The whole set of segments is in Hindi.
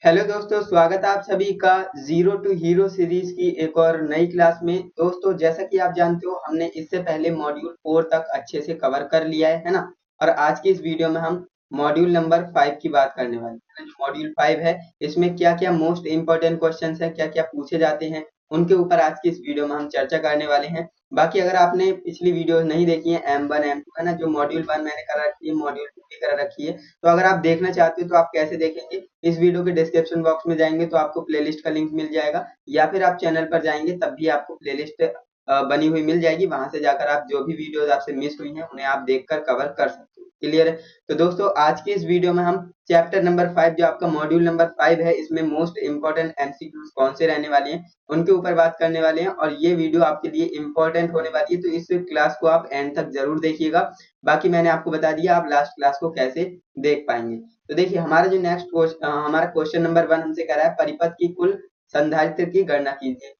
हेलो दोस्तों, स्वागत है आप सभी का जीरो टू हीरो सीरीज की एक और नई क्लास में। दोस्तों, जैसा कि आप जानते हो, हमने इससे पहले मॉड्यूल 4 तक अच्छे से कवर कर लिया है ना। और आज की इस वीडियो में हम मॉड्यूल नंबर 5 की बात करने वाले हैं। जो मॉड्यूल 5 है, इसमें क्या क्या मोस्ट इंपॉर्टेंट क्वेश्चंस हैं, क्या क्या पूछे जाते हैं, उनके ऊपर आज की इस वीडियो में हम चर्चा करने वाले हैं। बाकी अगर आपने पिछली वीडियो नहीं देखी है, M1 M2 है ना, जो मॉड्यूल 1 मैंने करा रखी है, मॉड्यूल 2 भी करा रखी है, तो अगर आप देखना चाहते हो तो आप कैसे देखेंगे, इस वीडियो के डिस्क्रिप्शन बॉक्स में जाएंगे तो आपको प्लेलिस्ट का लिंक मिल जाएगा, या फिर आप चैनल पर जाएंगे तब भी आपको प्लेलिस्ट बनी हुई मिल जाएगी। वहां से जाकर आप जो भी वीडियोस आपसे मिस हुई हैं उन्हें आप देखकर कवर कर सकते हो। क्लियर है? तो दोस्तों, आज की इस वीडियो में हम चैप्टर नंबर 5, जो आपका मॉड्यूल नंबर 5 है, इसमें मोस्ट इंपॉर्टेंट एमसीक्यूज कौन से रहने वाले हैं उनके ऊपर बात करने वाले हैं। और ये वीडियो आपके लिए इंपॉर्टेंट होने वाली है, तो इस क्लास को आप एंड तक जरूर देखिएगा। बाकी मैंने आपको बता दिया आप लास्ट क्लास को कैसे देख पाएंगे। तो देखिए, हमारा जो हमारा क्वेश्चन नंबर 1 हमसे कह रहा है, परिपथ की कुल संधारित्र की गणना कीजिए।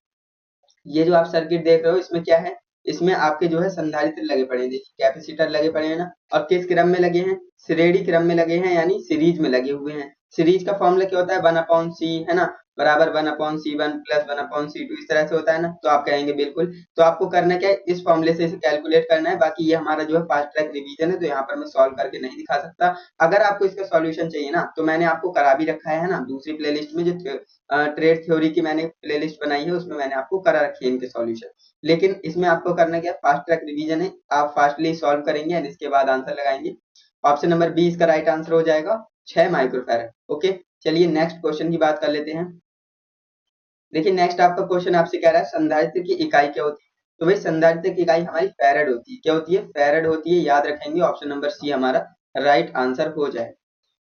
ये जो आप सर्किट देख रहे हो, इसमें क्या है, इसमें आपके जो है संधारित्र लगे पड़े हैं। देखिए, कैपेसिटर लगे पड़े हैं ना। और किस क्रम में लगे हैं? श्रेणी क्रम में लगे हैं, यानी सीरीज में लगे हुए हैं। सीरीज का फॉर्मूला क्या होता है? 1/c है ना, बराबर 1/c1 प्लस 1/c2, इस तरह से होता है ना। तो आप कहेंगे बिल्कुल। तो आपको करना क्या है, इस फॉर्मूले से इसे कैलकुलेट करना है। बाकी ये हमारा जो है फास्ट ट्रैक रिवीजन है, तो यहाँ पर मैं सॉल्व करके नहीं दिखा सकता। अगर आपको इसका सॉल्यूशन चाहिए ना, तो मैंने आपको करा भी रखा है ना, दूसरी प्लेलिस्ट में, जो ट्रेड थ्योरी की मैंने प्लेलिस्ट बनाई है, उसमें मैंने आपको करा रखी है इनके सॉल्यूशन। लेकिन इसमें आपको करना क्या है, फास्ट ट्रैक रिवीजन है, आप फास्टली सॉल्व करेंगे और इसके बाद आंसर लगाएंगे। ऑप्शन नंबर बी इसका राइट आंसर हो जाएगा, 6 माइक्रोफैरड। ओके, चलिए नेक्स्ट क्वेश्चन की बात कर लेते हैं। देखिए, नेक्स्ट आपका क्वेश्चन आपसे कह रहा है संधारित्र की इकाई क्या होती है। तो भाई, संधारित्र की इकाई हमारी फैरड होती है। क्या होती है? फैरड होती है, याद रखेंगे। ऑप्शन नंबर सी हमारा राइट आंसर हो जाए।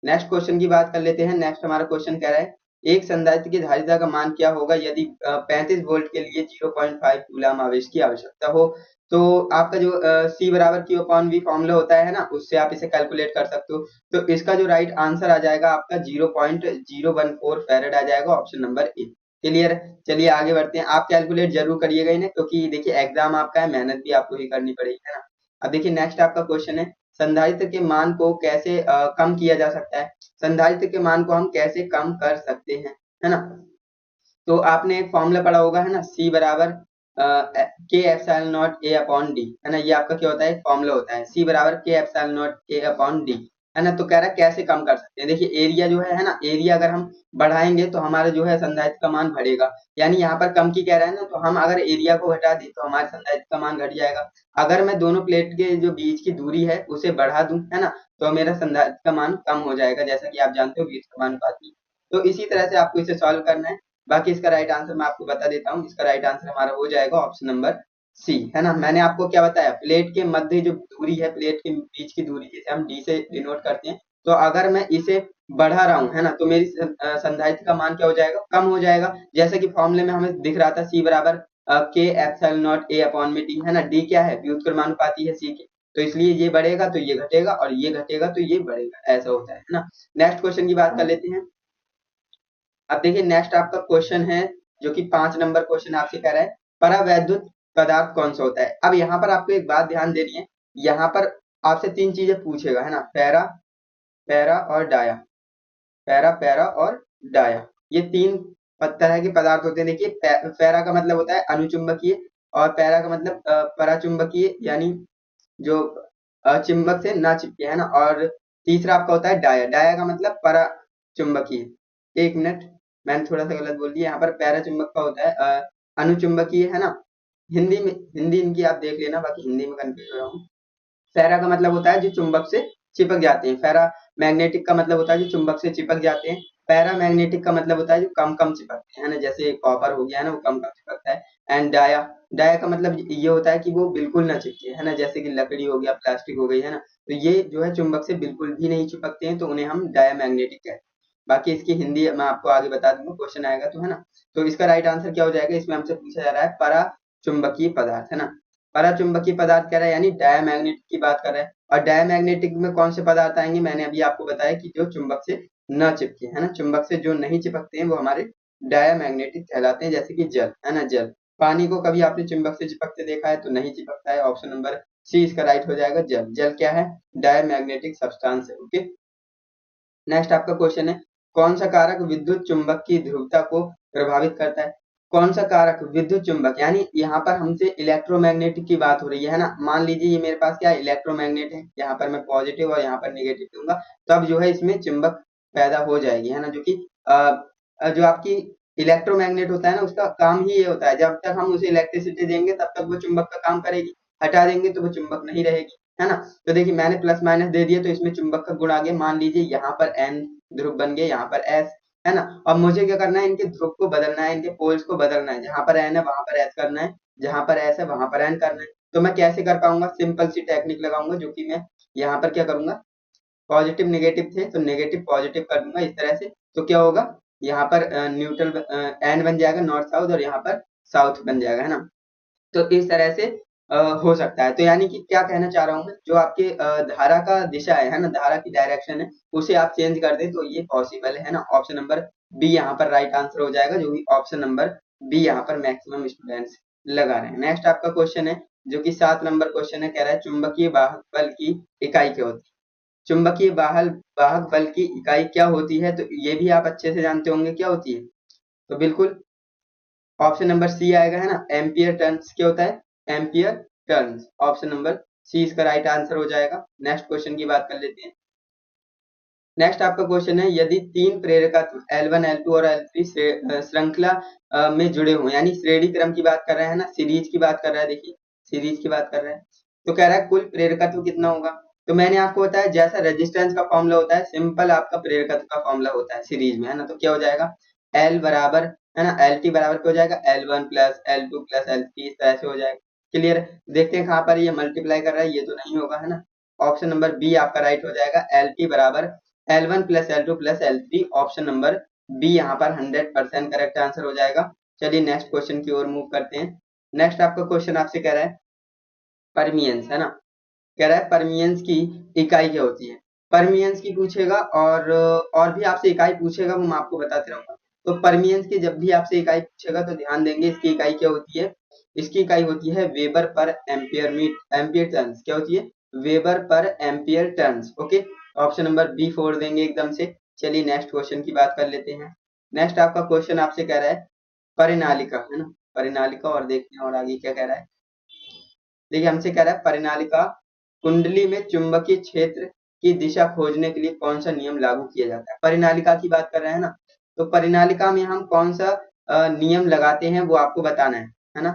नेक्स्ट क्वेश्चन की बात कर लेते हैं। नेक्स्ट हमारा क्वेश्चन कह रहा है, एक संधारित्र की धारिता का मान क्या होगा यदि 35 वोल्ट के लिए 0.5 कूलम आवेश की आवश्यकता हो। तो आपका जो C बराबर Q अपॉन V फॉर्मूला होता है ना, उससे आप इसे कैलकुलेट कर सकते हो। तो इसका जो राइट आंसर आ जाएगा आपका 0.014 फैरेड आ जाएगा, ऑप्शन नंबर ए। क्लियर? चलिए आगे बढ़ते हैं। आप कैलकुलेट जरूर करिएगा इन्हें, क्योंकि देखिए एग्जाम आपका है, मेहनत भी आपको ही करनी पड़ेगी, है ना। अब देखिए, नेक्स्ट आपका क्वेश्चन है, संधारित्र के मान को कैसे कम किया जा सकता है। संधारित्र के मान को हम कैसे कम कर सकते हैं, है ना। तो आपने एक फॉर्मूला पढ़ा होगा, है ना, C बराबर के epsilon not a upon D, है ना। ये आपका क्या होता है? फॉर्मूला होता है C बराबर के epsilon not a upon D, है ना। तो कह रहा है कैसे कम कर सकते हैं। देखिए, एरिया जो है ना, एरिया अगर हम बढ़ाएंगे तो हमारा जो है संधारित्र का मान बढ़ेगा। यानी यहाँ पर कम की कह रहा है ना, तो हम अगर एरिया को घटा दें तो हमारे संधारित्र का मान घट जाएगा। अगर मैं दोनों प्लेट के जो बीच की दूरी है उसे बढ़ा दूं, है ना, तो मेरा संधारित्र का मान कम हो जाएगा, जैसा कि आप जानते हो बीच का मान पाती। तो इसी तरह से आपको इसे सॉल्व करना है। बाकी इसका राइट आंसर मैं आपको बता देता हूँ। इसका राइट आंसर हमारा हो जाएगा ऑप्शन नंबर सी, है ना। मैंने आपको क्या बताया, प्लेट के मध्य जो दूरी है, प्लेट के बीच की दूरी, जिसे हम डी से डिनोट करते हैं, तो अगर मैं इसे बढ़ा रहा हूँ, है ना, तो मेरी संधारित्र का मान क्या हो जाएगा? कम हो जाएगा। जैसे कि फॉर्मूले में हमें दिख रहा था, सी बराबर के एप्सिलॉन नॉट ए अपॉन में डी, है ना। डी क्या है? व्युत्क्रमानुपाती है सी के। तो इसलिए ये बढ़ेगा तो ये घटेगा, और ये घटेगा तो ये बढ़ेगा, ऐसा होता है ना। नेक्स्ट क्वेश्चन की बात कर लेते हैं। अब देखिए, नेक्स्ट आपका क्वेश्चन है, जो कि 5 नंबर क्वेश्चन आपसे कह रहा है, परावैद्युत पदार्थ कौन सा होता है। अब यहाँ पर आपको एक बात ध्यान देनी है, यहाँ पर आपसे 3 चीजें पूछेगा, है ना, पैरा, पैरा और डाया। पैरा, पैरा और डाया, ये 3 तरह के पदार्थ होते हैं। देखिए, पैरा का मतलब होता है अनुचुंबकीय, और पैरा का मतलब पराचुंबकीय, यानी जो चुंबक से ना चिपके, है ना। और तीसरा आपका होता है डाया। डाया का मतलब पराचुंबकीय। एक मिनट, मैंने थोड़ा सा गलत बोल दिया। यहाँ पर पैरा चुंबक का होता है अनुचुंबकीय, है ना। हिंदी में, हिंदी इनकी आप देख लेना, बाकी हिंदी में कंफ्यूज हो रहा हूँ। फेरा का मतलब होता है जो चुंबक से चिपक जाते हैं। फेरा मैग्नेटिक का मतलब होता है जो चुंबक से चिपक जाते हैं। पैरा मैग्नेटिक का मतलब होता है जो कम कम चिपकते हैं, है ना, जैसे कॉपर हो गया, है ना, वो कम कम चिपकता है। एंड डाया, डाया का मतलब ये होता है कि वो बिल्कुल ना चिपके, है ना, जैसे कि लकड़ी हो गया, प्लास्टिक हो गई, है ना। तो ये जो है चुंबक से बिल्कुल भी नहीं चिपकते हैं, तो उन्हें हम डाया मैग्नेटिक कहते हैं। बाकी इसकी हिंदी मैं आपको आगे बता दूंगा, क्वेश्चन आएगा तो, है ना। तो इसका राइट आंसर क्या हो जाएगा? इसमें हमसे पूछा जा रहा है परा चुंबकीय पदार्थ, है ना। पराचुंबकीय पदार्थ कह रहा है, यानी डायमैग्नेटिक की बात कर रहा है। और डायमैग्नेटिक में कौन से पदार्थ आएंगे? मैंने अभी आपको बताया कि जो चुंबक से न चिपके, है ना, चुंबक से जो नहीं चिपकते हैं वो हमारे डायमैग्नेटिक कहलाते हैं, जैसे कि जल, है ना, जल। पानी को कभी आपने चुंबक से चिपकते देखा है? तो नहीं चिपकता है। ऑप्शन नंबर सी इसका राइट हो जाएगा, जल। जल क्या है? डायमैग्नेटिक सब्सटेंस है। ओके, नेक्स्ट आपका क्वेश्चन है, कौन सा कारक विद्युत चुंबक की ध्रुवता को प्रभावित करता है? कौन सा कारक विद्युत चुंबक, यानी यहाँ पर हमसे इलेक्ट्रोमैग्नेटिक की बात हो रही है ना। मान लीजिए ये मेरे पास क्या है, इलेक्ट्रोमैग्नेट है, यहाँ पर मैं पॉजिटिव और यहाँ पर नेगेटिव दूंगा, तब जो है इसमें चुंबक पैदा हो जाएगी, है ना। जो कि जो आपकी इलेक्ट्रोमैग्नेट होता है ना, उसका काम ही ये होता है, जब तक हम उसे इलेक्ट्रिसिटी देंगे तब तक वो चुंबक का काम करेगी, हटा देंगे तो वो चुंबक नहीं रहेगी, है ना। तो देखिए मैंने प्लस माइनस दे दिया तो इसमें चुंबक का गुण आ गया। मान लीजिए यहाँ पर एन ध्रुव बन गए, यहाँ पर एस, है ना। अब मुझे क्या करना है, इनके ध्रुव को बदलना है, इनके पोल्स को बदलना है, जहां पर एन है वहां पर एस करना है, जहां पर एस है वहां पर एन करना है। तो मैं कैसे कर पाऊंगा, सिंपल सी टेक्निक लगाऊंगा, जो कि मैं यहाँ पर क्या करूंगा, पॉजिटिव नेगेटिव थे तो नेगेटिव पॉजिटिव कर दूंगा इस तरह से। तो क्या होगा, यहाँ पर न्यूट्रल एन बन जाएगा नॉर्थ साउथ, और यहाँ पर साउथ बन जाएगा, है ना। तो इस तरह से हो सकता है। तो यानी कि क्या कहना चाह रहा हूँ मैं, जो आपके धारा का दिशा है ना, धारा की डायरेक्शन है, उसे आप चेंज कर दे तो ये पॉसिबल है ना। ऑप्शन नंबर बी यहाँ पर राइट आंसर हो जाएगा, जो कि ऑप्शन नंबर बी यहाँ पर मैक्सिमम स्टूडेंट्स लगा रहे हैं। नेक्स्ट आपका क्वेश्चन है, जो कि 7 नंबर क्वेश्चन है, कह रहा है चुंबकीय वाहक बल की इकाई क्या होती है? चुंबकीय वाहक बल की इकाई क्या होती है? तो ये भी आप अच्छे से जानते होंगे क्या होती है। तो बिल्कुल ऑप्शन नंबर सी आएगा, है ना। एम्पियर टर्न्स क्या होता है, ampere turns, option number C इसका राइट आंसर हो जाएगा। नेक्स्ट क्वेश्चन की बात कर लेते हैं। नेक्स्ट आपका क्वेश्चन है, यदि तीन प्रेरकत्व L1 L2 और L3 श्रृंखला में जुड़े हों, यानी श्रेणी क्रम की बात कर रहे हैं ना, सीरीज की बात कर रहा है, देखिए सीरीज की बात कर रहे हैं, तो कह रहा है कुल प्रेरकत्व कितना होगा। तो मैंने आपको बताया जैसा रेजिस्टेंस का फॉर्मूला होता है, सिंपल आपका प्रेरकत्व का फॉर्मूला होता है सीरीज में, है ना। तो क्या हो जाएगा, एल बराबर, है ना, एल टी बराबर क्या हो जाएगा, L1 plus L2 plus L3, इस तरह से हो जाएगा। क्लियर, देखते हैं कहाँ पर ये मल्टीप्लाई कर रहा है, ये तो नहीं होगा, है ना। ऑप्शन नंबर बी आपका राइट हो जाएगा, एल टी बराबर L1 plus L2 plus L3, option number B यहाँ पर 100% करेक्ट आंसर हो जाएगा। चलिए नेक्स्ट क्वेश्चन की ओर मूव करते हैं। नेक्स्ट आपका क्वेश्चन आपसे कह रहा है परमियंस, है ना। कह रहा है परमियंस की इकाई क्या होती है। परमियंस की पूछेगा और भी आपसे इकाई पूछेगा, वो मैं आपको बताते रहूंगा। तो परमियंस की जब भी आपसे इकाई पूछेगा तो ध्यान देंगे, इसकी इकाई क्या होती है। इसकी इकाई होती है वेबर पर एम्पियर टर्न्स, क्या होती है, वेबर पर ampere turns. Okay, option number B फोड़ देंगे एकदम से। चलिए नेक्स्ट क्वेश्चन की बात कर लेते हैं। नेक्स्ट आपका क्वेश्चन आपसे कह रहा है परिनालिका, है ना, परिनालिका, और देखते हैं और आगे क्या कह रहा है। देखिए हमसे कह रहा है परिनालिका कुंडली में चुंबकीय क्षेत्र की दिशा खोजने के लिए कौन सा नियम लागू किया जाता है। परिनालिका की बात कर रहे हैं ना, तो परिनालिका में हम कौन सा नियम लगाते हैं वो आपको बताना है ना।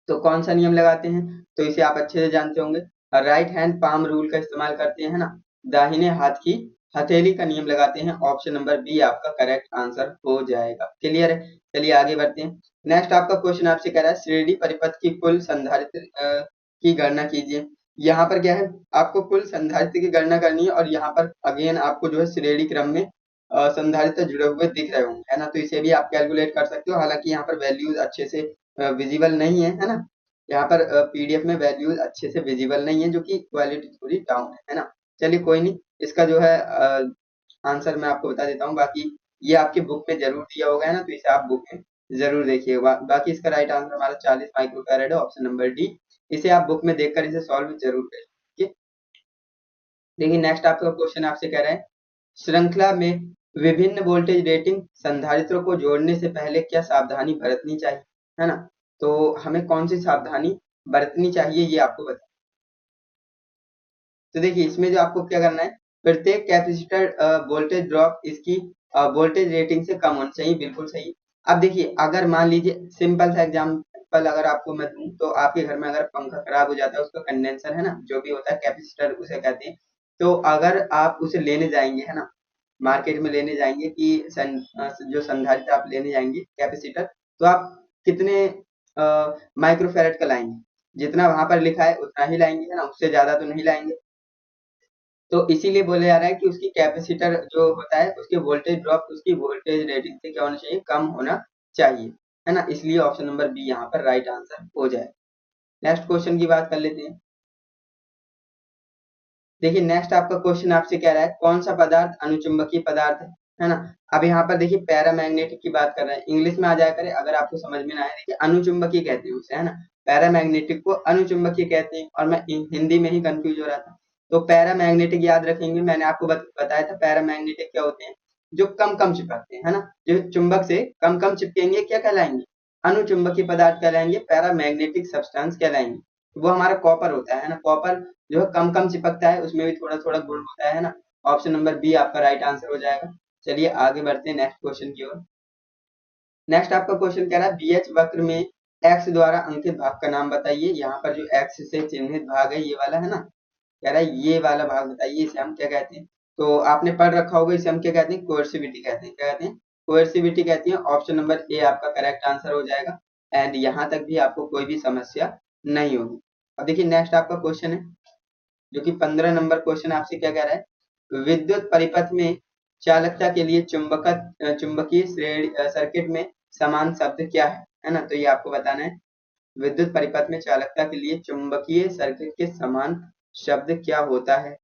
तो कौन सा नियम लगाते हैं, तो इसे आप अच्छे से जानते होंगे, राइट हैंड पाम रूल का इस्तेमाल करते हैं ना, दाहिने हाथ की हथेली का नियम लगाते हैं। ऑप्शन नंबर बी आपका करेक्ट आंसर हो जाएगा। क्लियर है, चलिए आगे बढ़ते हैं। नेक्स्ट आपका क्वेश्चन आपसे कह रहा है श्रेणी परिपथ की कुल संधारित्र की गणना कीजिए। यहाँ पर क्या है, आपको कुल संधारित्र की गणना करनी है, और यहाँ पर अगेन आपको जो है श्रेणी क्रम में संधारित्र जुड़े हुए दिख रहे होंगे, है ना। तो इसे भी आप कैलकुलेट कर सकते हो, हालांकि यहाँ पर वैल्यूज अच्छे से विजिबल नहीं है ना। यहाँ पर पीडीएफ में वैल्यूज अच्छे से विजिबल नहीं है, जो कि क्वालिटी थोड़ी डाउन है ना। चलिए कोई नहीं, इसका जो है आंसर मैं आपको बता देता हूँ। बाकी ये आपके बुक में जरूर दिया होगा, है ना, तो इसे आप बुक में जरूर देखिएगा। बाकी इसका राइट आंसर हमारा 40 माइक्रो फैराड है, ऑप्शन नंबर डी। इसे आप बुक में देखकर इसे सॉल्व जरूर करें। ठीक है, देखिए नेक्स्ट आपका क्वेश्चन आपसे कह रहा है श्रृंखला में विभिन्न वोल्टेज रेटिंग संधारित्रों को जोड़ने से पहले क्या सावधानी बरतनी चाहिए, है ना। तो हमें कौन सी सावधानी बरतनी चाहिए ये आपको बता। तो देखिए इसमें जो आपको क्या करना है, प्रत्येक कैपेसिटर वोल्टेज ड्रॉप इसकी वोल्टेज रेटिंग से कम होना चाहिए, बिल्कुल सही। अब देखिए अगर मान लीजिए सिंपल सा एग्जांपल अगर आपको मैं दूं, तो आपके घर में अगर पंखा खराब हो जाता है, उसका कंडेंसर, है ना, जो भी होता है कैपेसिटर उसे कहते हैं, तो अगर आप उसे लेने जाएंगे, है ना, मार्केट में लेने जाएंगे कि जो संधारित्र आप लेने जाएंगे कैपेसिटर, तो आप कितने माइक्रोफैरड का लाएंगे, जितना वहां पर लिखा है उतना ही लाएंगे, है ना, उससे ज्यादा तो नहीं लाएंगे। तो इसीलिए बोला जा रहा है कि उसकी कैपेसिटर जो होता है उसके वोल्टेज ड्रॉप उसकी वोल्टेज रेटिंग से क्या होना चाहिए, कम होना चाहिए, है ना। इसलिए ऑप्शन नंबर बी यहाँ पर राइट आंसर हो जाए। नेक्स्ट क्वेश्चन की बात कर लेते हैं। देखिए नेक्स्ट आपका क्वेश्चन आपसे कह रहा है कौन सा पदार्थ अनुचुंबकीय पदार्थ है ना। अब यहाँ पर देखिए पैरामैग्नेटिक की बात कर रहे हैं, इंग्लिश में आ जाया करे अगर आपको समझ में ना आए। देखिए अनुचुंबकीय कहते हैं उसे, है ना, पैरामैग्नेटिक को अनुचुंबकीय कहते हैं, और मैं हिंदी में ही कंफ्यूज हो रहा था। तो पैरामैग्नेटिक याद रखेंगे, मैंने आपको बताया था पैरामैग्नेटिक क्या होते हैं। जो कम कम चिपकते हैं, है ना, जो चुंबक से कम कम चिपकेंगे क्या कहलाएंगे, अनुचुंबकीय पदार्थ कहलाएंगे, पैरामैग्नेटिक सब्सटेंस कहलाएंगे। वो हमारा कॉपर होता है ना, कॉपर जो है कम कम चिपकता है, उसमें भी थोड़ा थोड़ा गुण होता है ना। ऑप्शन नंबर बी आपका राइट आंसर हो जाएगा। चलिए आगे बढ़ते हैं नेक्स्ट क्वेश्चन की ओर। नेक्स्ट आपका क्वेश्चन कह रहा है बीएच वक्र में एक्स द्वारा अंकित भाग का नाम बताइए। यहाँ पर जो एक्स से चिन्हित भाग है ये वाला है ना, कह रहा है ये वाला भाग बताइए, इसे हम क्या कहते हैं। तो आपने पढ़ रखा होगा, इसे हम क्या कहते हैं, कोएर्सिविटी कहते हैं। क्या कहते हैं, कोएर्सिविटी कहती है। ऑप्शन नंबर ए आपका करेक्ट आंसर हो जाएगा। एंड यहाँ तक भी आपको कोई भी समस्या नहीं होगी। अब देखिए नेक्स्ट आपका क्वेश्चन है, जो कि 15 नंबर क्वेश्चन आपसे क्या कह रहा है, विद्युत परिपथ में चालकता के लिए चुंबकीय श्रेणी सर्किट में समान शब्द क्या है ना। तो ये आपको बताना है, विद्युत परिपथ में चालकता के लिए चुंबकीय सर्किट के समान शब्द क्या होता है।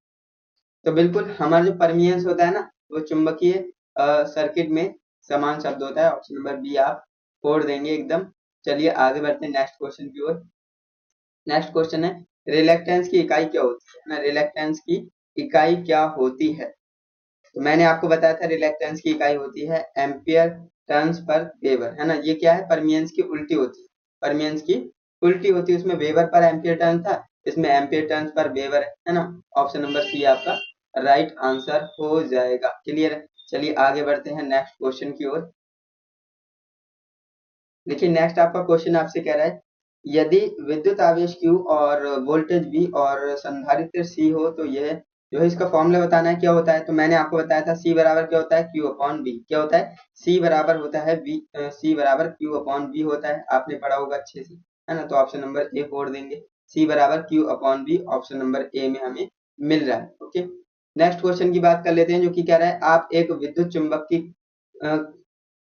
तो बिल्कुल हमारा जो परमियंस होता है ना, वो चुंबकीय सर्किट में समान शब्द होता है। ऑप्शन नंबर बी आप फोड़ देंगे एकदम। चलिए आगे बढ़ते हैं नेक्स्ट क्वेश्चन की ओर। नेक्स्ट क्वेश्चन है, रिलेक्टेंस की इकाई क्या होती है ना, रिलेक्टेंस की इकाई क्या होती है। तो मैंने आपको बताया था रिलेक्टेंस की इकाई होती है एम्पियर टर्न्स पर वेबर, है ना। ये क्या है, परमियंस की उल्टी होती है, परमियंस की उल्टी होती है। उसमें वेबर पर एम्पियर टर्न था, इसमें एम्पियर टर्न्स पर वेबर है ना। ऑप्शन नंबर सी आपका राइट आंसर हो जाएगा। क्लियर है। चलिए आगे बढ़ते हैं नेक्स्ट क्वेश्चन की ओर। देखिए नेक्स्ट आपका क्वेश्चन आपसे कह रहा है, यदि विद्युत आवेश Q और वोल्टेज V और संधारित्र C हो तो यह जो है इसका फॉर्मूला बताना है क्या होता है। तो मैंने आपको बताया था C बराबर क्या होता है, Q अपॉन V। क्या होता है, C बराबर होता है V, C बराबर Q अपॉन V होता है। आपने पढ़ा होगा अच्छे से, है ना। तो ऑप्शन नंबर ए फोड़ देंगे, C बराबर Q upon V option number A में हमें मिल रहा है। ओके, नेक्स्ट क्वेश्चन की बात कर लेते हैं, जो कि कह रहा है आप एक विद्युत चुंबक की क्या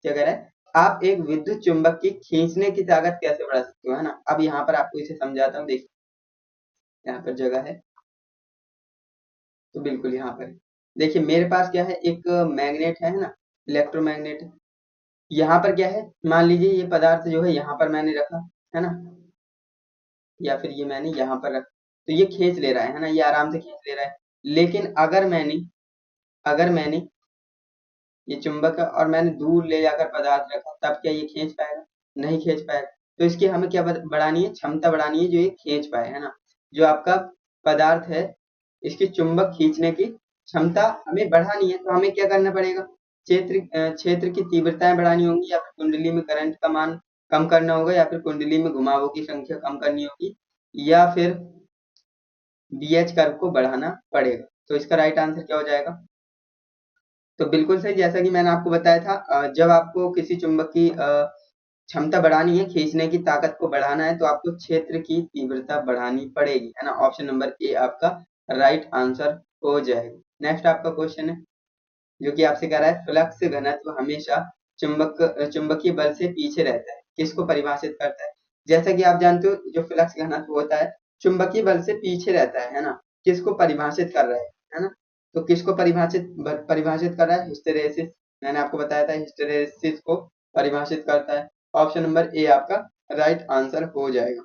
कह रहा है, आप एक विद्युत चुंबक की खींचने की ताकत कैसे बढ़ा सकते हो, है ना। अब यहाँ पर आपको इसे समझाता हूँ। देखिए यहाँ पर जगह है, तो बिल्कुल यहाँ पर देखिए मेरे पास क्या है, एक मैग्नेट है ना, इलेक्ट्रोमैग्नेट। यहाँ पर क्या है, मान लीजिए ये पदार्थ जो है यहाँ पर मैंने रखा, है ना, या फिर ये मैंने यहाँ पर रखा, तो ये खींच ले रहा है ना, ये आराम से खींच ले रहा है। लेकिन अगर मैंने ये चुंबक है और मैंने दूर ले जाकर पदार्थ रखा, तब क्या ये खींच पाएगा, नहीं खींच पाएगा। तो इसकी हमें क्या बढ़ानी है, क्षमता बढ़ानी है, जो ये खींच पाए, है ना। जो आपका पदार्थ है, इसकी चुंबक खींचने की क्षमता हमें बढ़ानी है। तो हमें क्या करना पड़ेगा, क्षेत्र की तीव्रताएं बढ़ानी होंगी, या फिर कुंडली में करंट का मान कम करना होगा, या फिर कुंडली में घुमावों की संख्या कम करनी होगी, या फिर बीएच कर्व को बढ़ाना पड़ेगा। तो इसका राइट आंसर क्या हो जाएगा, तो बिल्कुल सही, जैसा कि मैंने आपको बताया था, जब आपको किसी चुंबक की क्षमता बढ़ानी है, खींचने की ताकत को बढ़ाना है, तो आपको क्षेत्र की तीव्रता बढ़ानी पड़ेगी, है ना। ऑप्शन नंबर ए आपका राइट आंसर हो जाएगा। नेक्स्ट आपका क्वेश्चन है, जो कि आपसे कह रहा है फ्लक्स घनत्व हमेशा चुंबकीय बल से पीछे रहता है, किसको परिभाषित करता है। जैसा कि आप जानते हो, जो फ्लक्स घनत्व होता है चुंबकीय बल से पीछे रहता है ना। किसको परिभाषित कर रहा है ना। तो किसको परिभाषित कर रहा है, हिस्टैरिसीस। मैंने आपको बताया था हिस्टैरिसीस को परिभाषित करता है। ऑप्शन नंबर ए आपका राइट आंसर हो जाएगा।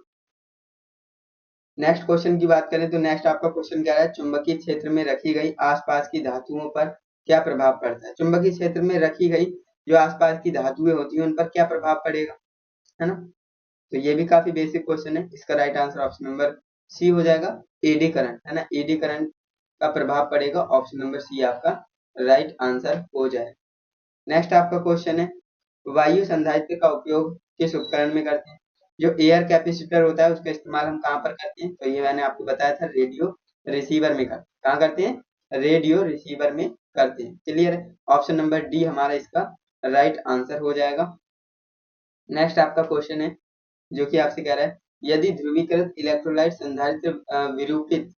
नेक्स्ट क्वेश्चन की बात करें तो नेक्स्ट आपका क्वेश्चन कह रहा है, चुंबकीय क्षेत्र में रखी गई आसपास की धातुओं पर क्या प्रभाव पड़ता है। चुंबकीय क्षेत्र में रखी गई जो आसपास की धातुएं होती हैं, उन पर क्या प्रभाव पड़ेगा, है ना। तो ये भी काफी बेसिक क्वेश्चन है। इसका right answer option number C हो जाएगा, एडी करंट, है ना। एडी करंट का प्रभाव पड़ेगा। ऑप्शन नंबर सी आपका राइट आंसर हो जाएगा। नेक्स्ट आपका क्वेश्चन है, वायु संधारित्र का उपयोग किस उपकरण में करते हैं। जो एयर कैपेसिटर होता है उसका इस्तेमाल हम कहाँ पर करते हैं, तो ये मैंने आपको बताया था, रेडियो रिसीवर में करते हैं। कहाँ करते हैं, रेडियो रिसीवर में करते हैं। क्लियर है। ऑप्शन नंबर डी हमारा इसका राइट आंसर हो जाएगा। नेक्स्ट आपका क्वेश्चन है, जो कि आपसे कह रहा है, यदि ध्रुवीकृत इलेक्ट्रोलाइट संधारित्र विरूपित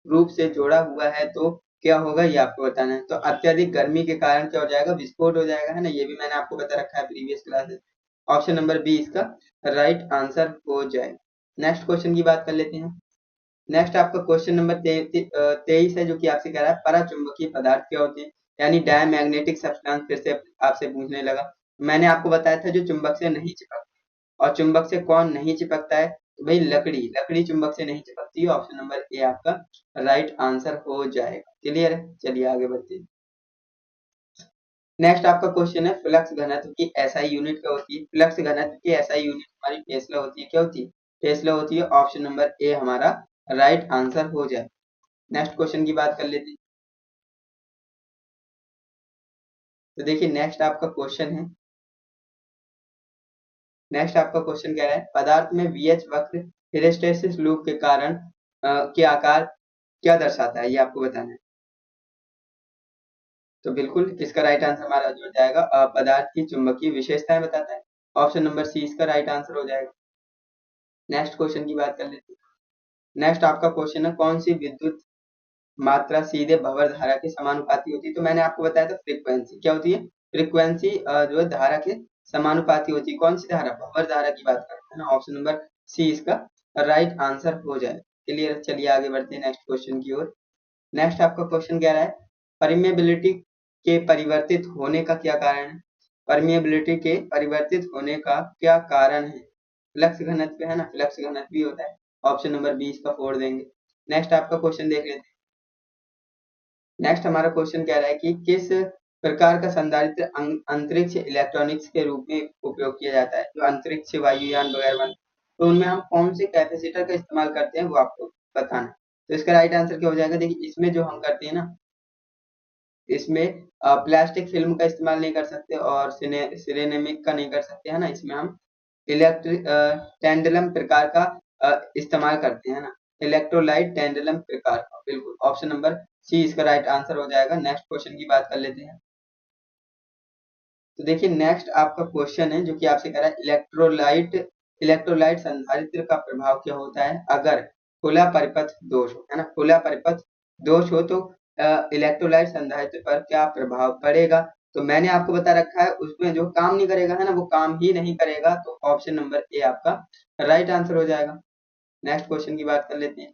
रूप से जोड़ा हुआ है तो क्या होगा, ये आपको बताना है। तो अत्यधिक गर्मी के कारण क्या हो जाएगा, विस्फोट हो जाएगा, है ना। ये भी मैंने आपको बता रखा है previous classes. Option number B इसका राइट आंसर हो जाएगा। नेक्स्ट क्वेश्चन की बात कर लेते हैं। नेक्स्ट आपका क्वेश्चन नंबर 23 है, जो कि आपसे कह रहा है पराचुंबकीय पदार्थ क्या होते हैं, यानी डायमैग्नेटिक सब्सटेंस। फिर से आपसे पूछने लगा, मैंने आपको बताया था जो चुंबक से नहीं चिपकते। और चुंबक से कौन नहीं चिपकता है, तो भाई लकड़ी, लकड़ी चुंबक से नहीं चिपकती है। ऑप्शन नंबर ए आपका राइट आंसर हो जाएगा। क्लियर है। चलिए आगे बढ़ते हैं। नेक्स्ट आपका क्वेश्चन है फ्लक्स घनत्व की एसआई यूनिट क्या होती है। फ्लक्स घनत्व की एसआई यूनिट हमारी टेस्ला होती है। क्या होती है? टेस्ला होती है। ऑप्शन नंबर ए हमारा राइट आंसर हो जाए। नेक्स्ट क्वेश्चन की बात कर लेते हैं। तो देखिए नेक्स्ट आपका क्वेश्चन कह रहा है पदार्थ में वीएच वक्र हिस्टैरिसीस लूप के कारण के आकार क्या दर्शाता है, ये आपको बताना है। तो बिल्कुल इसका राइट आंसर हमारा जो हो जाएगा पदार्थ की चुंबकीय विशेषताएं बताता है। ऑप्शन नंबर सी इसका राइट आंसर हो जाएगा। नेक्स्ट क्वेश्चन की बात कर लेते हैं। नेक्स्ट आपका क्वेश्चन है कौन सी विद्युत मात्रा सीधे भंवर धारा के समानुपाती होती है। तो मैंने आपको बताया था फ्रीक्वेंसी क्या होती है। फ्रीक्वेंसी जो है धारा के समानुपाती होती है। कौन सी धारा? भंवर धारा की बात करते हैं ना। ऑप्शन नंबर सी इसका राइट आंसर हो जाए। क्लियर? चलिए आगे बढ़ते हैं नेक्स्ट क्वेश्चन की ओर। नेक्स्ट आपका क्वेश्चन कह रहा है परमेबिलिटी के परिवर्तित होने का क्या कारण है। परमेबिलिटी के परिवर्तित होने का क्या कारण है? फ्लक्स घनत्व है ना, फ्लक्स घनत्व भी होता है। ऑप्शन नंबर 20 का फोड़ देंगे। नेक्स्ट आपका क्वेश्चन देख लेते हैं। नेक्स्ट हमारा क्वेश्चन कह रहा है कि किस प्रकार का संधारित्र अंतरिक्ष इलेक्ट्रॉनिक्स के रूप में उपयोग किया जाता है। जो अंतरिक्ष वायुयान वगैरह बनते हैं तो उनमें हम कौन से कैपेसिटर का इस्तेमाल करते हैं वो आपको बताना है। तो इसका राइट आंसर क्या हो जाएगा? देखिए इसमें जो हम करते हैं ना, इसमें प्लास्टिक फिल्म का इस्तेमाल नहीं कर सकते और सिरेमिक का नहीं कर सकते है ना। इसमें हम इलेक्ट्रिक टेंडुलम प्रकार का इस्तेमाल करते हैं ना। इलेक्ट्रोलाइट टेंडुलम प्रकार का। बिल्कुल ऑप्शन नंबर सी इसका राइट आंसर हो जाएगा। नेक्स्ट क्वेश्चन की बात कर लेते हैं। तो देखिए नेक्स्ट आपका क्वेश्चन है जो कि आपसे कह रहा है इलेक्ट्रोलाइट संधारित्र का प्रभाव क्या होता है अगर खुला परिपथ दोष हो, है ना। खुला परिपथ दोष हो तो इलेक्ट्रोलाइट संधारित्र पर क्या प्रभाव पड़ेगा। तो मैंने आपको बता रखा है उसमें जो काम नहीं करेगा है ना, वो काम ही नहीं करेगा। तो ऑप्शन नंबर ए आपका राइट आंसर हो जाएगा। नेक्स्ट क्वेश्चन की बात कर लेते हैं।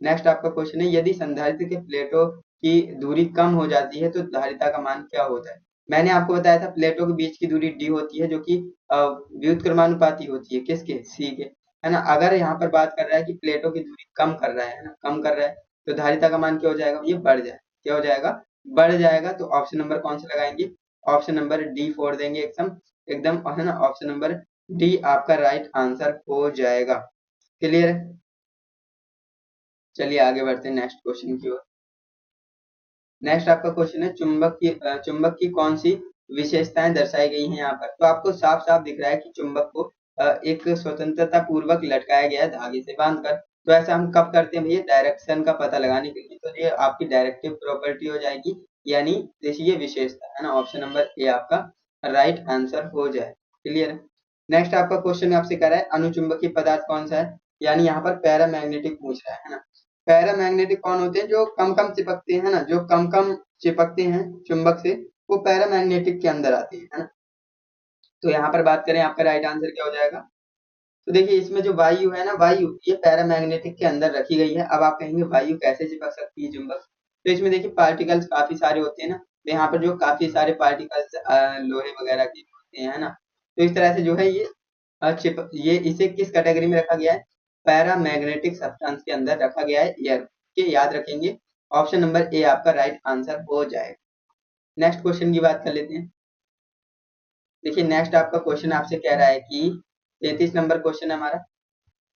नेक्स्ट आपका क्वेश्चन है यदि संधारित्र के प्लेटों की दूरी कम हो जाती है तो धारिता का मान क्या होता है। मैंने आपको बताया था प्लेटों के बीच की दूरी डी होती है जो कि व्युत्क्रमानुपाती होती है। किसके? सी के, है ना। अगर यहाँ पर बात कर रहा है कि प्लेटों की दूरी कम कर रहा है ना, कम कर रहा है तो धारिता का मान क्या हो जाएगा? ये बढ़ जाए। क्या हो जाएगा? बढ़ जाएगा। तो ऑप्शन नंबर कौन से लगाएंगे? ऑप्शन नंबर डी फोड़ देंगे एकदम एकदम, है ना। ऑप्शन नंबर डी आपका राइट आंसर हो जाएगा। क्लियर है? चलिए आगे बढ़ते हैं नेक्स्ट क्वेश्चन की ओर। नेक्स्ट आपका क्वेश्चन है चुंबक की कौन सी विशेषताएं दर्शाई गई हैं यहाँ पर। तो आपको साफ साफ दिख रहा है कि चुंबक को एक स्वतंत्रता पूर्वक लटकाया गया है धागे से बांधकर। तो ऐसा हम कब करते हैं भैया? डायरेक्शन का पता लगाने के लिए। तो ये आपकी डायरेक्टिव प्रॉपर्टी हो जाएगी, यानी ये विशेषता, है ना। ऑप्शन नंबर ए आपका राइट आंसर हो जाए। क्लियर? नेक्स्ट आपका क्वेश्चन आपसे कह रहा है अनुचुंबकीय पदार्थ कौन सा है, यानी यहाँ पर पैरामैग्नेटिक पूछ रहा है ना। पैरामैग्नेटिक कौन होते हैं? जो कम कम चिपकते हैं ना, जो कम कम चिपकते हैं चुंबक से, वो पैरामैग्नेटिक के अंदर आते हैं, है ना। तो यहाँ पर बात करें आपका राइट आंसर क्या हो जाएगा। तो देखिए इसमें जो वायु है ना, वायु ये पैरामैग्नेटिक के अंदर रखी गई है। अब आप कहेंगे वायु कैसे चिपक सकती है चुंबक? तो इसमें देखिए पार्टिकल्स काफी सारे होते हैं ना। तो यहाँ पर जो काफी सारे पार्टिकल्स लोहे वगैरह के होते हैं, है ना। तो इस तरह से जो है ये ये इसे किस कैटेगरी में रखा गया है? पैरामैग्नेटिक सब्सटेंस के अंदर रखा गया है एयर के। याद रखेंगे ऑप्शन नंबर ए आपका राइट आंसर हो जाएगा। नेक्स्ट क्वेश्चन की बात कर लेते हैं। देखिए नेक्स्ट आपका क्वेश्चन आपसे कह रहा है कि 33 नंबर क्वेश्चन है हमारा।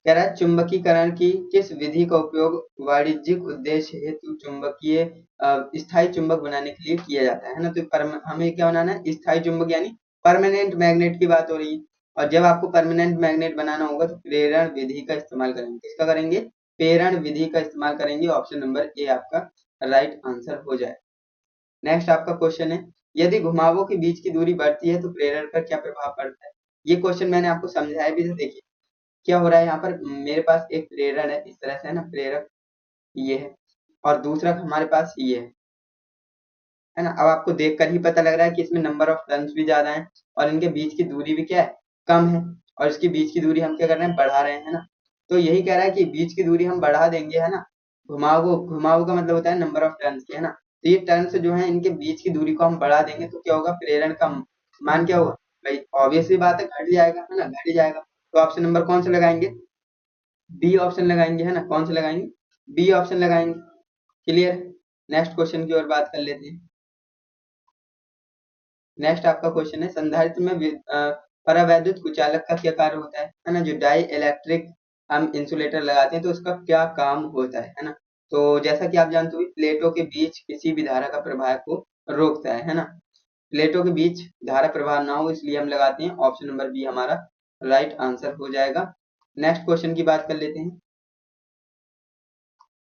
कह रहा है चुंबकीकरण की किस विधि का उपयोग वाणिज्यिक उद्देश्य हेतु चुंबकीय स्थायी चुंबक बनाने के लिए किया जाता है ना। तो हमें क्या बनाना है? स्थायी चुंबक, यानी परमानेंट मैग्नेट की बात हो रही है। और जब आपको परमानेंट मैग्नेट बनाना होगा तो प्रेरण विधि का इस्तेमाल करेंगे। किसका करेंगे? प्रेरण विधि का इस्तेमाल करेंगे। ऑप्शन नंबर ए आपका राइट आंसर हो जाए। नेक्स्ट आपका क्वेश्चन है यदि घुमावों के बीच की दूरी बढ़ती है तो प्रेरण पर क्या प्रभाव पड़ता है। ये क्वेश्चन मैंने आपको समझाया भी था। देखिए क्या हो रहा है यहाँ पर, मेरे पास एक प्रेरण है इस तरह से, है ना। प्रेरक ये है और दूसरा हमारे पास ये है ना। अब आपको देखकर ही पता लग रहा है कि इसमें नंबर ऑफ टर्न्स भी ज्यादा है और इनके बीच की दूरी भी क्या है? कम है। और इसकी बीच की दूरी हम क्या कर रहे हैं? बढ़ा रहे हैं, है ना। तो यही कह रहा है कि बीच की दूरी हम बढ़ा देंगे, है ना। घुमाव का मतलब होता है नंबर ऑफ टर्न्स, है ना। तो ये टर्न्स जो है इनके बीच की दूरी को हम बढ़ा देंगे तो क्या होगा? प्रेरण का मान क्या होगा भाई? ऑब्वियसली बात है घट जाएगा, है ना, घट जाएगा। तो ऑप्शन नंबर कौन से लगाएंगे? बी ऑप्शन लगाएंगे, है ना। कौन से लगाएंगे? बी ऑप्शन लगाएंगे। क्लियर? नेक्स्ट क्वेश्चन की ओर बात कर लेते हैं। नेक्स्ट आपका क्वेश्चन है, संधारित्र में परावैद्युत कुचालक का क्या कार्य होता है ना। जो डाई इलेक्ट्रिक हम इंसुलेटर लगाते हैं तो उसका क्या काम होता है ना। तो जैसा कि आप जानते हो प्लेटों के बीच किसी भी धारा का प्रवाह को रोकता है ना। प्लेटों के बीच धारा प्रवाह ना हो इसलिए हम लगाते हैं। ऑप्शन नंबर बी हमारा राइट आंसर हो जाएगा। नेक्स्ट क्वेश्चन की बात कर लेते हैं।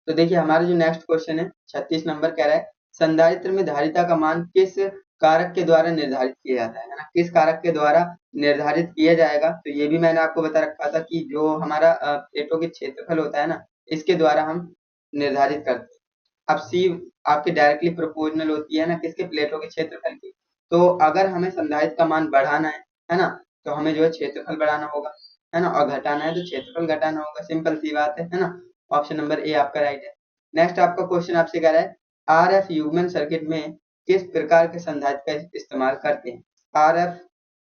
तो देखिए हमारा जो नेक्स्ट क्वेश्चन है 36 नंबर कह रहा है, संधारित्र में धारिता का मान किस कारक के द्वारा निर्धारित किया जाता है ना। किस कारक के द्वारा निर्धारित किया जाएगा, तो ये भी मैंने आपको बता रखा था कि जो हमारा प्लेटों के क्षेत्रफल होता है ना, इसके द्वारा हम निर्धारित करते हैं। अब सी आपके डायरेक्टली प्रोपोर्शनल होती है ना किसके, प्लेटों के क्षेत्रफल की। तो अगर हमें संधारित्र का मान बढ़ाना है ना, तो हमें जो है क्षेत्रफल बढ़ाना होगा है ना, और घटाना है तो क्षेत्रफल घटाना होगा। सिंपल सी बात है ना। ऑप्शन नंबर ए आपका राइट है। नेक्स्ट आपका क्वेश्चन आपसे कह रहा है, आरएफ युग्मन सर्किट में किस प्रकार के संधारित्र का इस्तेमाल करते हैं। आरएफ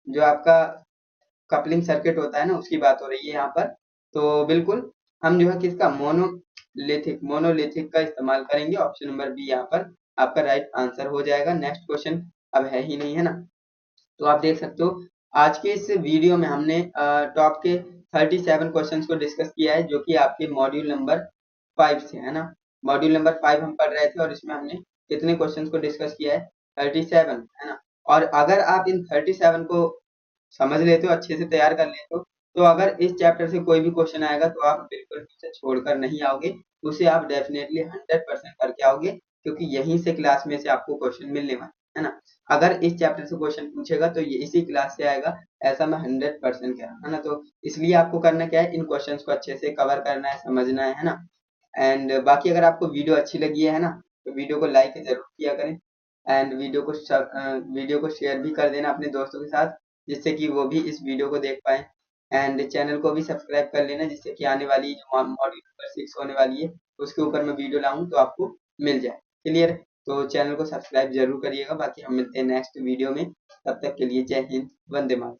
जो आपका कपलिंग सर्किट होता है ना, उसकी बात हो रही है यहाँ पर। तो बिल्कुल हम जो है किसका, मोनोलिथिक का इस्तेमाल करेंगे। ऑप्शन नंबर बी यहाँ पर आपका राइट आंसर हो जाएगा। नेक्स्ट क्वेश्चन अब है ही नहीं है ना। तो आप देख सकते हो आज के इस वीडियो में हमने टॉप के 37 क्वेश्चंस को डिस्कस किया है, जो कि आपके मॉड्यूल नंबर 5 से है ना। मॉड्यूल नंबर 5 हम पढ़ रहे थे और इसमें हमने कितने क्वेश्चंस को डिस्कस किया है, 37 है ना। और अगर आप इन 37 को समझ लेते हो, अच्छे से तैयार कर लेते हो, तो अगर इस चैप्टर से कोई भी क्वेश्चन आएगा तो आप बिल्कुल भी उसे छोड़कर नहीं आओगे, उसे आप डेफिनेटली 100% करके आओगे, क्योंकि यहीं से क्लास में से आपको क्वेश्चन मिलने वाले है ना। अगर इस चैप्टर से क्वेश्चन पूछेगा तो ये इसी क्लास से आएगा, ऐसा मैं 100% कह रहा हूँ है ना। तो इसलिए आपको करना क्या है, इन क्वेश्चंस को अच्छे से कवर करना है, समझना है ना। एंड बाकी अगर आपको वीडियो अच्छी लगी है ना, तो वीडियो को लाइक जरूर किया करें। एंड वीडियो को शेयर भी कर देना अपने दोस्तों के साथ, जिससे कि वो भी इस वीडियो को देख पाए। एंड चैनल को भी सब्सक्राइब कर लेना, जिससे कि आने वाली जो मॉड्यूल नंबर 6 होने वाली है उसके ऊपर मैं वीडियो लाऊं तो आपको मिल जाए। क्लियर। तो चैनल को सब्सक्राइब जरूर करिएगा। बाकी हम मिलते हैं नेक्स्ट वीडियो में, तब तक के लिए जय हिंद, वंदे मातरम।